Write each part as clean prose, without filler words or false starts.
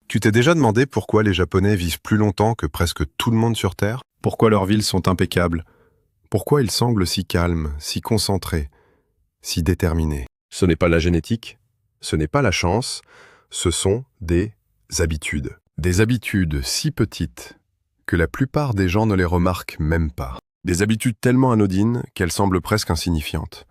Tu t'es déjà demandé pourquoi les Japonais vivent plus longtemps que presque tout le monde sur Terre? Pourquoi leurs villes sont impeccables? Pourquoi ils semblent si calmes, si concentrés, si déterminés? Ce n'est pas la génétique, ce n'est pas la chance, ce sont des habitudes. Des habitudes si petites que la plupart des gens ne les remarquent même pas. Des habitudes tellement anodines qu'elles semblent presque insignifiantes.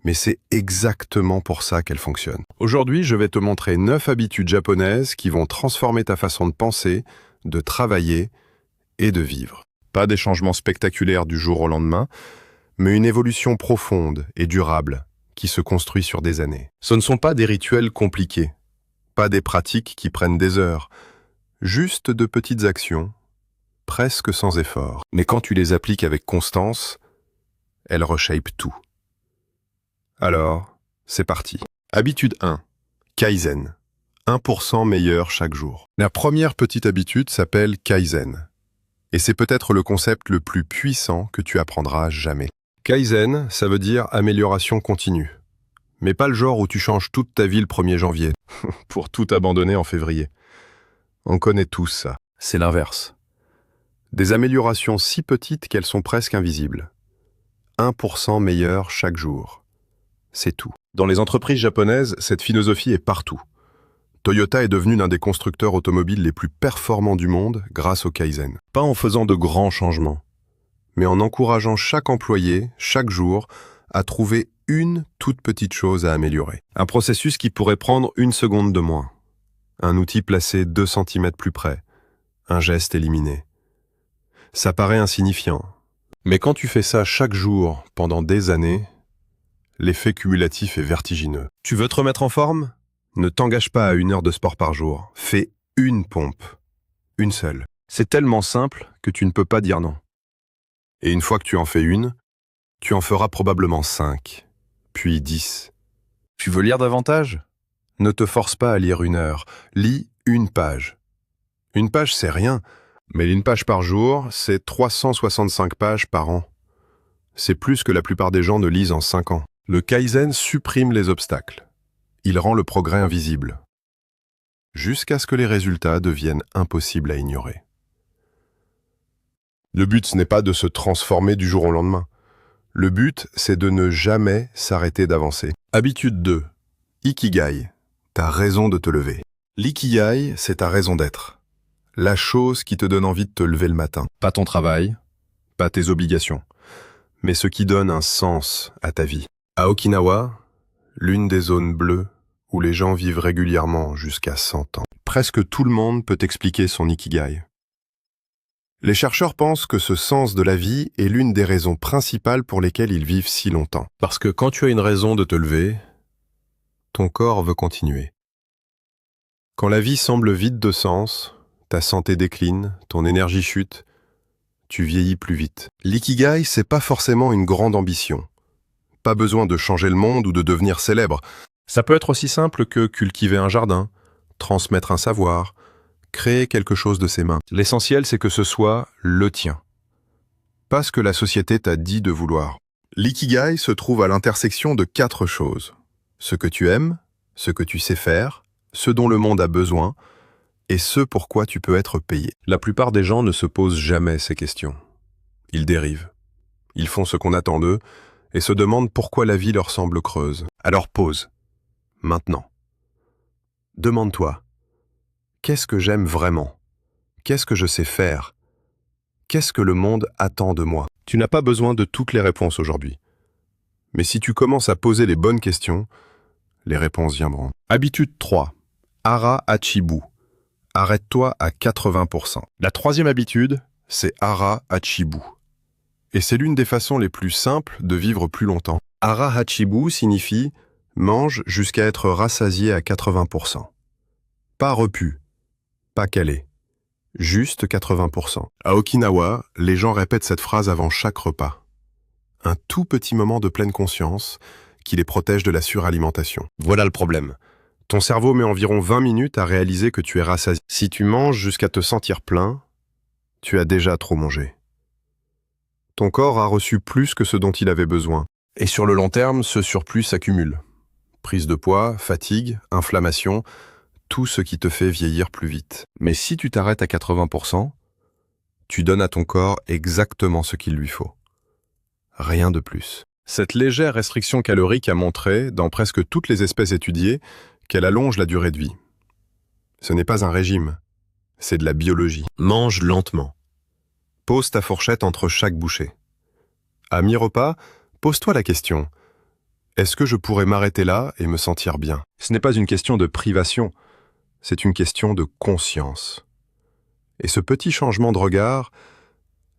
Mais c'est exactement pour ça qu'elles fonctionnent. Aujourd'hui, je vais te montrer 9 habitudes japonaises qui vont transformer ta façon de penser, de travailler et de vivre. Pas des changements spectaculaires du jour au lendemain, mais une évolution profonde et durable qui se construit sur des années. Ce ne sont pas des rituels compliqués, pas des pratiques qui prennent des heures, juste de petites actions, presque sans effort. Mais quand tu les appliques avec constance, elles reshapent tout. Alors, c'est parti. Habitude 1. Kaizen. 1% meilleur chaque jour. La première petite habitude s'appelle Kaizen. Et c'est peut-être le concept le plus puissant que tu apprendras jamais. Kaizen, ça veut dire amélioration continue. Mais pas le genre où tu changes toute ta vie le 1er janvier, pour tout abandonner en février. On connaît tous ça. C'est l'inverse. Des améliorations si petites qu'elles sont presque invisibles. 1% meilleur chaque jour. C'est tout. Dans les entreprises japonaises, cette philosophie est partout. Toyota est devenu l'un des constructeurs automobiles les plus performants du monde grâce au Kaizen. Pas en faisant de grands changements, mais en encourageant chaque employé, chaque jour, à trouver une toute petite chose à améliorer. Un processus qui pourrait prendre 1 seconde de moins. Un outil placé 2 cm plus près. Un geste éliminé. Ça paraît insignifiant. Mais quand tu fais ça chaque jour, pendant des années, l'effet cumulatif est vertigineux. Tu veux te remettre en forme? Ne t'engage pas à 1 heure de sport par jour. Fais une pompe. Une seule. C'est tellement simple que tu ne peux pas dire non. Et une fois que tu en fais une, tu en feras probablement 5, puis 10. Tu veux lire davantage? Ne te force pas à lire 1 heure. Lis 1 page. 1 page, c'est rien, mais 1 page par jour, c'est 365 pages par an. C'est plus que la plupart des gens ne lisent en 5 ans. Le Kaizen supprime les obstacles. Il rend le progrès invisible, jusqu'à ce que les résultats deviennent impossibles à ignorer. Le but, ce n'est pas de se transformer du jour au lendemain. Le but, c'est de ne jamais s'arrêter d'avancer. Habitude 2. Ikigai. Ta raison de te lever. L'ikigai, c'est ta raison d'être. La chose qui te donne envie de te lever le matin. Pas ton travail, pas tes obligations, mais ce qui donne un sens à ta vie. À Okinawa, l'une des zones bleues où les gens vivent régulièrement jusqu'à 100 ans. Presque tout le monde peut expliquer son ikigai. Les chercheurs pensent que ce sens de la vie est l'une des raisons principales pour lesquelles ils vivent si longtemps. Parce que quand tu as une raison de te lever, ton corps veut continuer. Quand la vie semble vide de sens, ta santé décline, ton énergie chute, tu vieillis plus vite. L'ikigai, c'est pas forcément une grande ambition. Pas besoin de changer le monde ou de devenir célèbre. Ça peut être aussi simple que cultiver un jardin, transmettre un savoir, créer quelque chose de ses mains. L'essentiel, c'est que ce soit le tien. Pas ce que la société t'a dit de vouloir. L'ikigai se trouve à l'intersection de 4 choses. Ce que tu aimes, ce que tu sais faire, ce dont le monde a besoin, et ce pourquoi tu peux être payé. La plupart des gens ne se posent jamais ces questions. Ils dérivent. Ils font ce qu'on attend d'eux, et se demandent pourquoi la vie leur semble creuse. Alors pause. Maintenant. Demande-toi. Qu'est-ce que j'aime vraiment? Qu'est-ce que je sais faire? Qu'est-ce que le monde attend de moi? Tu n'as pas besoin de toutes les réponses aujourd'hui. Mais si tu commences à poser les bonnes questions, les réponses viendront. Habitude 3. Hara Hachibu. Arrête-toi à 80%. La 3e habitude, c'est Hara Hachibu. Et c'est l'une des façons les plus simples de vivre plus longtemps. Hara Hachibu signifie « mange jusqu'à être rassasié à 80%. » Pas repu, pas calé, juste 80%. À Okinawa, les gens répètent cette phrase avant chaque repas. Un tout petit moment de pleine conscience qui les protège de la suralimentation. Voilà le problème. Ton cerveau met environ 20 minutes à réaliser que tu es rassasié. Si tu manges jusqu'à te sentir plein, tu as déjà trop mangé. Ton corps a reçu plus que ce dont il avait besoin. Et sur le long terme, ce surplus s'accumule. Prise de poids, fatigue, inflammation, tout ce qui te fait vieillir plus vite. Mais si tu t'arrêtes à 80%, tu donnes à ton corps exactement ce qu'il lui faut. Rien de plus. Cette légère restriction calorique a montré, dans presque toutes les espèces étudiées, qu'elle allonge la durée de vie. Ce n'est pas un régime, c'est de la biologie. Mange lentement. Pose ta fourchette entre chaque bouchée. À mi-repas, pose-toi la question: est-ce que je pourrais m'arrêter là et me sentir bien? Ce n'est pas une question de privation, c'est une question de conscience. Et ce petit changement de regard,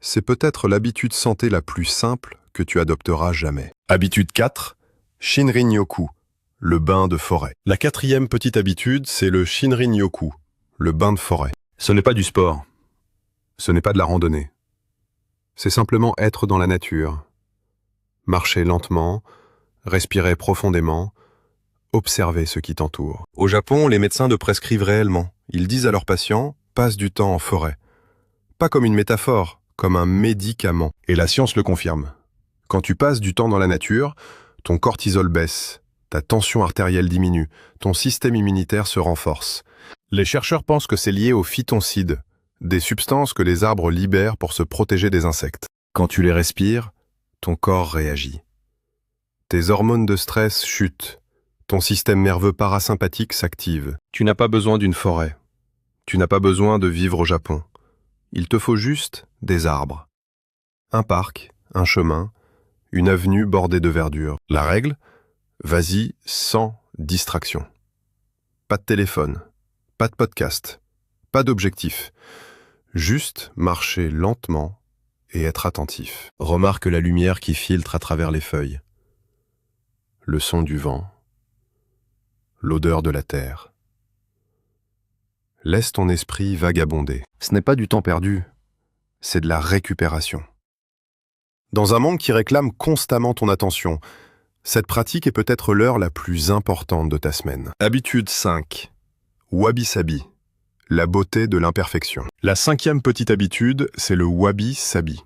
c'est peut-être l'habitude santé la plus simple que tu adopteras jamais. Habitude 4, Shinrin-yoku, le bain de forêt. La 4e petite habitude, c'est le Shinrin-yoku, le bain de forêt. Ce n'est pas du sport, ce n'est pas de la randonnée. C'est simplement être dans la nature. Marcher lentement, respirer profondément, observer ce qui t'entoure. Au Japon, les médecins le prescrivent réellement. Ils disent à leurs patients: passe du temps en forêt. Pas comme une métaphore, comme un médicament. Et la science le confirme. Quand tu passes du temps dans la nature, ton cortisol baisse, ta tension artérielle diminue, ton système immunitaire se renforce. Les chercheurs pensent que c'est lié aux phytoncides, des substances que les arbres libèrent pour se protéger des insectes. Quand tu les respires, ton corps réagit. Tes hormones de stress chutent, ton système nerveux parasympathique s'active. Tu n'as pas besoin d'une forêt. Tu n'as pas besoin de vivre au Japon. Il te faut juste des arbres. Un parc, un chemin, une avenue bordée de verdure. La règle? Vas-y sans distraction. Pas de téléphone, pas de podcast, pas d'objectif. Juste marcher lentement et être attentif. Remarque la lumière qui filtre à travers les feuilles. Le son du vent. L'odeur de la terre. Laisse ton esprit vagabonder. Ce n'est pas du temps perdu, c'est de la récupération. Dans un monde qui réclame constamment ton attention, cette pratique est peut-être l'heure la plus importante de ta semaine. Habitude 5. Wabi-sabi. La beauté de l'imperfection. La 5e petite habitude, c'est le wabi-sabi.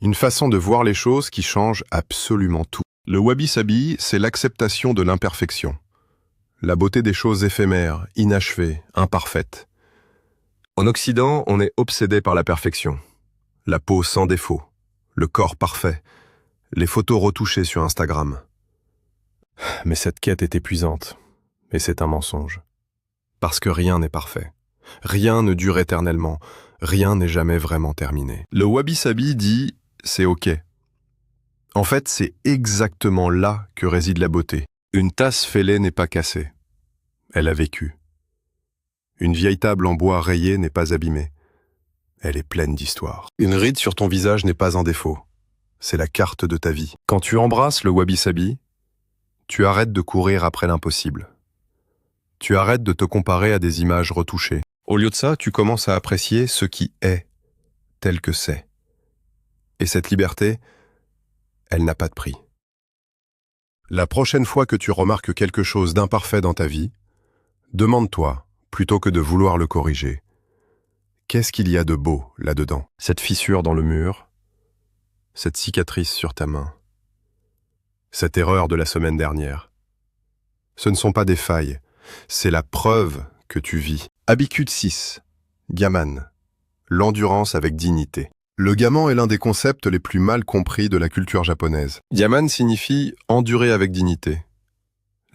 Une façon de voir les choses qui change absolument tout. Le wabi-sabi, c'est l'acceptation de l'imperfection. La beauté des choses éphémères, inachevées, imparfaites. En Occident, on est obsédé par la perfection. La peau sans défaut, le corps parfait, les photos retouchées sur Instagram. Mais cette quête est épuisante, et c'est un mensonge. Parce que rien n'est parfait. Rien ne dure éternellement, rien n'est jamais vraiment terminé. Le wabi-sabi dit « c'est ok ». En fait, c'est exactement là que réside la beauté. Une tasse fêlée n'est pas cassée. Elle a vécu. Une vieille table en bois rayée n'est pas abîmée. Elle est pleine d'histoire. Une ride sur ton visage n'est pas un défaut. C'est la carte de ta vie. Quand tu embrasses le wabi-sabi, tu arrêtes de courir après l'impossible. Tu arrêtes de te comparer à des images retouchées. Au lieu de ça, tu commences à apprécier ce qui est, tel que c'est. Et cette liberté, elle n'a pas de prix. La prochaine fois que tu remarques quelque chose d'imparfait dans ta vie, demande-toi, plutôt que de vouloir le corriger, qu'est-ce qu'il y a de beau là-dedans? Cette fissure dans le mur, cette cicatrice sur ta main, cette erreur de la semaine dernière. Ce ne sont pas des failles, c'est la preuve que tu vis. Habitude 6. Gaman. L'endurance avec dignité. Le gaman est l'un des concepts les plus mal compris de la culture japonaise. Gaman signifie endurer avec dignité.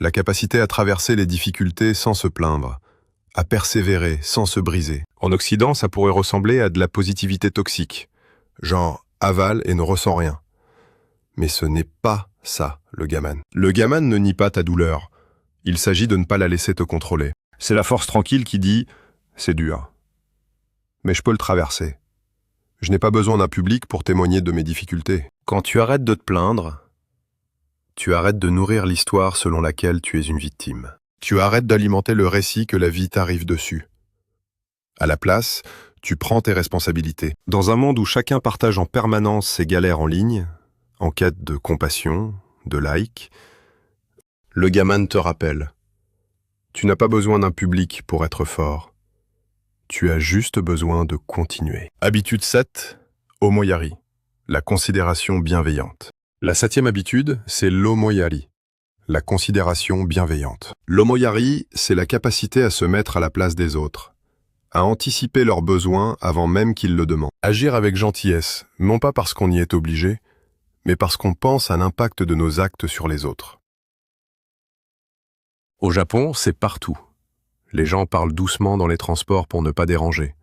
La capacité à traverser les difficultés sans se plaindre, à persévérer sans se briser. En Occident, ça pourrait ressembler à de la positivité toxique, genre avale et ne ressent rien. Mais ce n'est pas ça, le gaman. Le gaman ne nie pas ta douleur. Il s'agit de ne pas la laisser te contrôler. C'est la force tranquille qui dit « c'est dur, mais je peux le traverser. Je n'ai pas besoin d'un public pour témoigner de mes difficultés. » Quand tu arrêtes de te plaindre, tu arrêtes de nourrir l'histoire selon laquelle tu es une victime. Tu arrêtes d'alimenter le récit que la vie t'arrive dessus. À la place, tu prends tes responsabilités. Dans un monde où chacun partage en permanence ses galères en ligne, en quête de compassion, de like, le gaman te rappelle. Tu n'as pas besoin d'un public pour être fort. Tu as juste besoin de continuer. Habitude 7, omoyari, la considération bienveillante. La 7e habitude, c'est l'omoyari, la considération bienveillante. L'omoyari, c'est la capacité à se mettre à la place des autres, à anticiper leurs besoins avant même qu'ils le demandent. Agir avec gentillesse, non pas parce qu'on y est obligé, mais parce qu'on pense à l'impact de nos actes sur les autres. Au Japon, c'est partout. Les gens parlent doucement dans les transports pour ne pas déranger.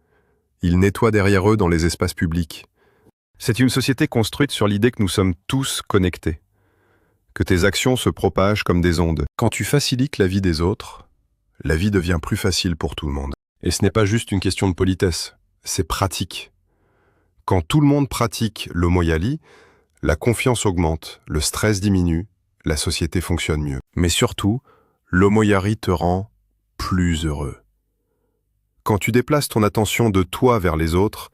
Ils nettoient derrière eux dans les espaces publics. C'est une société construite sur l'idée que nous sommes tous connectés, que tes actions se propagent comme des ondes. Quand tu facilites la vie des autres, la vie devient plus facile pour tout le monde. Et ce n'est pas juste une question de politesse, c'est pratique. Quand tout le monde pratique l'omoyali, la confiance augmente, le stress diminue, la société fonctionne mieux. Mais surtout, l'omoyari te rend plus heureux. Quand tu déplaces ton attention de toi vers les autres,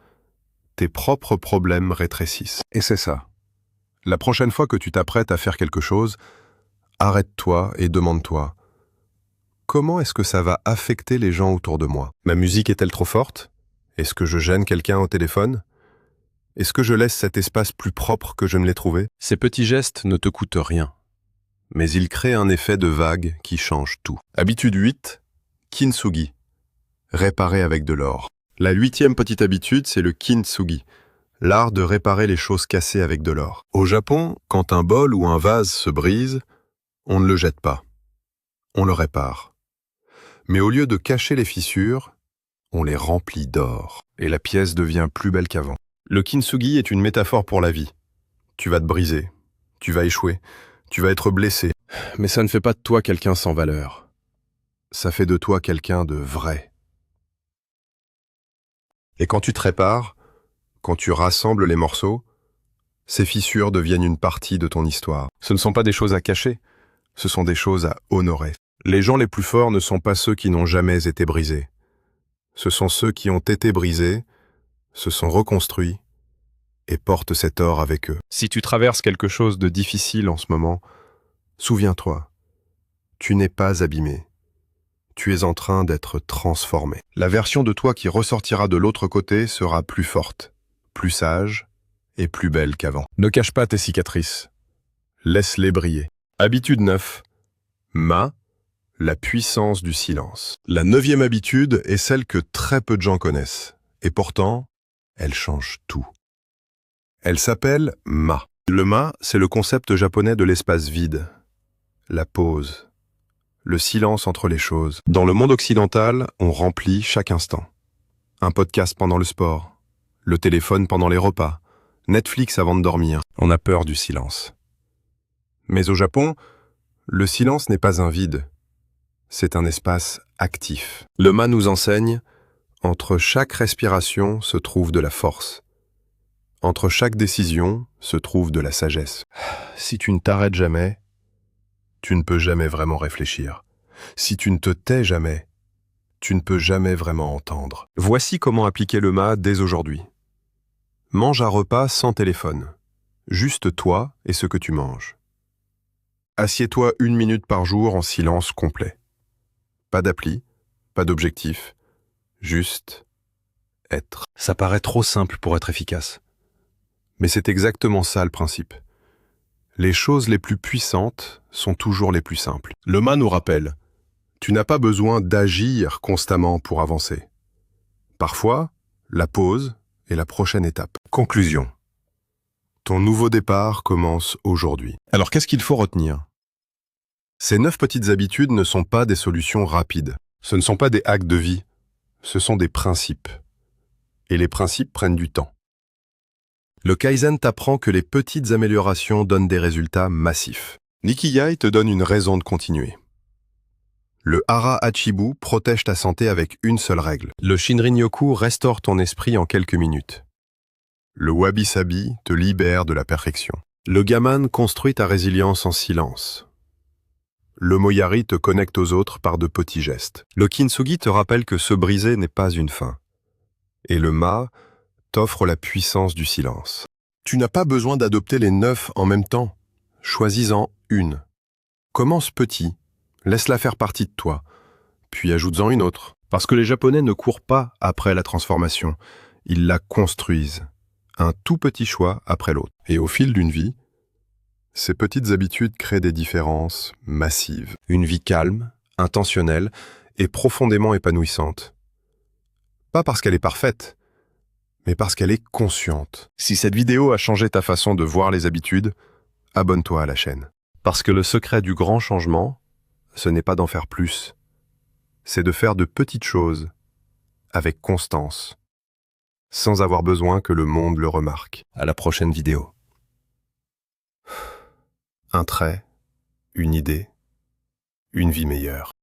tes propres problèmes rétrécissent. Et c'est ça. La prochaine fois que tu t'apprêtes à faire quelque chose, arrête-toi et demande-toi « Comment est-ce que ça va affecter les gens autour de moi ? Ma musique est-elle trop forte ? Est-ce que je gêne quelqu'un au téléphone ? Est-ce que je laisse cet espace plus propre que je ne l'ai trouvé ?» Ces petits gestes ne te coûtent rien, mais ils créent un effet de vague qui change tout. Habitude 8, kintsugi. Réparer avec de l'or. La 8e petite habitude, c'est le kintsugi, l'art de réparer les choses cassées avec de l'or. Au Japon, quand un bol ou un vase se brise, on ne le jette pas, on le répare. Mais au lieu de cacher les fissures, on les remplit d'or, et la pièce devient plus belle qu'avant. Le kintsugi est une métaphore pour la vie. Tu vas te briser, tu vas échouer, tu vas être blessé, mais ça ne fait pas de toi quelqu'un sans valeur. Ça fait de toi quelqu'un de vrai. Et quand tu te répares, quand tu rassembles les morceaux, ces fissures deviennent une partie de ton histoire. Ce ne sont pas des choses à cacher, ce sont des choses à honorer. Les gens les plus forts ne sont pas ceux qui n'ont jamais été brisés. Ce sont ceux qui ont été brisés, se sont reconstruits et portent cet or avec eux. Si tu traverses quelque chose de difficile en ce moment, souviens-toi, tu n'es pas abîmé. Tu es en train d'être transformé. La version de toi qui ressortira de l'autre côté sera plus forte, plus sage et plus belle qu'avant. Ne cache pas tes cicatrices. Laisse-les briller. Habitude 9. La puissance du silence. La 9e habitude est celle que très peu de gens connaissent. Et pourtant, elle change tout. Elle s'appelle Ma. Le Ma, c'est le concept japonais de l'espace vide. La pause. Le silence entre les choses. Dans le monde occidental, on remplit chaque instant. Un podcast pendant le sport, le téléphone pendant les repas, Netflix avant de dormir. On a peur du silence. Mais au Japon, le silence n'est pas un vide. C'est un espace actif. Le Ma nous enseigne, entre chaque respiration se trouve de la force. Entre chaque décision se trouve de la sagesse. Si tu ne t'arrêtes jamais, tu ne peux jamais vraiment réfléchir. Si tu ne te tais jamais, tu ne peux jamais vraiment entendre. Voici comment appliquer le Ma dès aujourd'hui. Mange un repas sans téléphone. Juste toi et ce que tu manges. Assieds-toi 1 minute par jour en silence complet. Pas d'appli, pas d'objectif, juste être. Ça paraît trop simple pour être efficace. Mais c'est exactement ça le principe. Les choses les plus puissantes sont toujours les plus simples. Le Ma nous rappelle, tu n'as pas besoin d'agir constamment pour avancer. Parfois, la pause est la prochaine étape. Conclusion. Ton nouveau départ commence aujourd'hui. Alors qu'est-ce qu'il faut retenir ? Ces 9 petites habitudes ne sont pas des solutions rapides. Ce ne sont pas des hacks de vie. Ce sont des principes. Et les principes prennent du temps. Le Kaizen t'apprend que les petites améliorations donnent des résultats massifs. Nikigai te donne une raison de continuer. Le Hara Hachibu protège ta santé avec une seule règle. Le Shinrin-yoku restaure ton esprit en quelques minutes. Le Wabi-sabi te libère de la perfection. Le Gaman construit ta résilience en silence. Le Moyari te connecte aux autres par de petits gestes. Le Kintsugi te rappelle que se briser n'est pas une fin. Et le Ma t'offre la puissance du silence. Tu n'as pas besoin d'adopter les 9 en même temps. Choisis-en une. Commence petit, laisse-la faire partie de toi, puis ajoute-en une autre. Parce que les Japonais ne courent pas après la transformation, ils la construisent, un tout petit choix après l'autre. Et au fil d'une vie, Ces petites habitudes créent des différences massives. Une vie calme, intentionnelle et profondément épanouissante. Pas parce qu'elle est parfaite, mais parce qu'elle est consciente. Si cette vidéo a changé ta façon de voir les habitudes, abonne-toi à la chaîne. Parce que le secret du grand changement, ce n'est pas d'en faire plus. C'est de faire de petites choses, avec constance, sans avoir besoin que le monde le remarque. À la prochaine vidéo. Un trait, une idée, une vie meilleure.